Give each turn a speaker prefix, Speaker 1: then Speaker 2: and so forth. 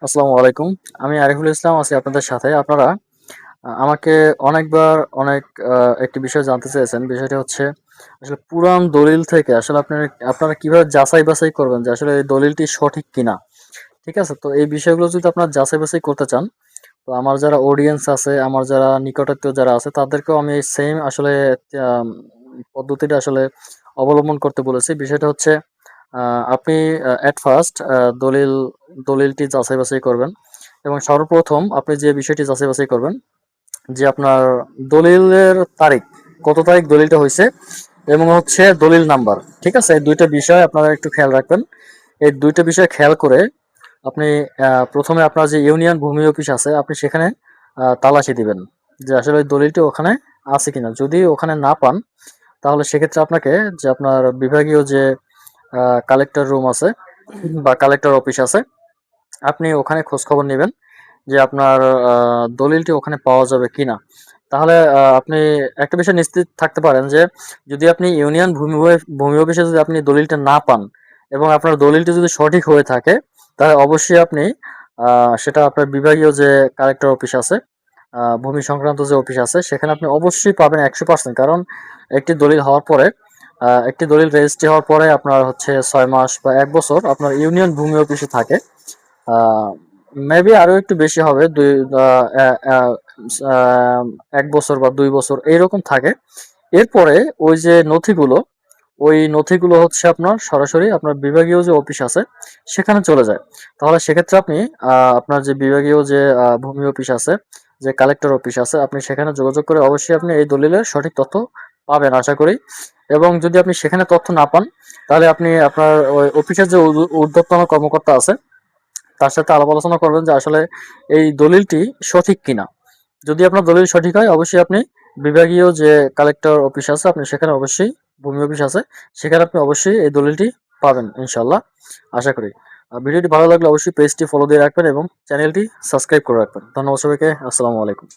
Speaker 1: আসসালামু আলাইকুম। আমি আরিফুল ইসলাম আছি আপনাদের সাথে। আপনারা আমাকে অনেকবার অনেক একটি বিষয় জানতে চেয়েছেন। বিষয়টি হচ্ছে আসলে পুরান দলিল থেকে আসলে আপনারা কিভাবে যাচাই-বাছাই করবেন যে আসলে এই দলিলটি সঠিক কিনা? ঠিক আছে? তো এই বিষয়গুলো যদি আপনারা যাচাই-বাছাই করতে চান, তো আমার যারা অডিয়েন্স আছে, আমার যারা নিকটাত্মীয় যারা আছে তাদেরকেও আমি সেইম আসলে আম পদ্ধতিটা আসলে অবলম্বন করতে বলেছি। বিষয়টা হচ্ছে আ আপনি এট ফার্স্ট দলিলটি যাচাই-বাছাই করবেন এবং সর্বপ্রথম আপনি যে বিষয়টি যাচাই-বাছাই করবেন যে আপনার দলিলের তারিখ, কত তারিখ দলিলটা হইছে এবং হচ্ছে দলিল নাম্বার। ঠিক আছে? এই ২ টা বিষয় আপনারা একটু খেয়াল রাখবেন। এই ২ টা বিষয় খেয়াল করে আপনি ১ম এ আপনার যে ইউনিয়ন ভূমি অফিস আছে আপনি সেখানে তালাশি দিবেন। যে আসলে ওই দলিলটি ওখানে আছে কিনা। যদি ওখানে না পান তাহলে সেক্ষেত্রে আপনাকে যে আপনার বিভাগীয় যে কালেক্টর রুম আছে বা কালেক্টর অফিস আছে, আপনি ওখানে খোঁজখবর নিবেন যে আপনার দলিলটি ওখানে পাওয়া যাবে কিনা। তাহলে আপনি একটা বিষয় নিশ্চিত থাকতে পারেন যে যদি আপনি ইউনিয়ন ভূমি অফিসে যদি আপনি দলিলটা না পান এবং আপনার দলিলটি যদি সঠিক হয়ে থাকে, তাহলে অবশ্যই আপনি সেটা আপনার বিভাগীয় যে কালেক্টর অফিস আছে, ভূমি সংক্রান্ত যে অফিস আছে সেখানে আপনি অবশ্যই পাবেন ১০০%। কারণ একটি দলিল রেজিস্ট্রি হওয়ার পরে আপনার হচ্ছে ৬ মাস বা ১ বছর আপনার ইউনিয়ন ভূমি অফিসে থাকে। আ মেবি আরো একটু বেশি হবে। ২ আ অ্যা অ্যা আ ১ বছর বা ২ বছর এইরকম থাকে। এরপরে ওই যে নথিগুলো, ওই নথিগুলো হচ্ছে আপনার সরাসরি আপনার বিভাগীয় যে অফিস আছে সেখানে চলে যায়। তাহলে সেক্ষেত্রে আপনি আপনার যে বিভাগীয় যে ভূমি অফিস আছে, যে কালেক্টর অফিস আছে, আপনি সেখানে যোগাযোগ করে অবশ্যই আপনি এই দলিলের সঠিক তথ্য পাবেন আশা করি। এবং যদি আপনি সেখানে তথ্য না পান, তাহলে আপনি আপনার ওই অফিসের যে ঊর্ধ্বতন কর্মকর্তা আছে তার সাথে আলাপ আলোচনা করবেন যে আসলে এই দলিলটি সঠিক কিনা। যদি আপনার দলিল সঠিক হয় অবশ্যই আপনি বিভাগীয় যে কালেক্টর অফিস আছে আপনি সেখানে অবশ্যই ভূমি অফিস আছে সেখানে আপনি অবশ্যই এই দলিলটি পাবেন ইনশাল্লাহ আশা করি। ভিডিওটি ভালো লাগলে অবশ্যই পেজটি ফলো দিয়ে রাখবেন এবং চ্যানেলটি সাবস্ক্রাইব করে রাখবেন। ধন্যবাদ সবাইকে। আসসালামু আলাইকুম।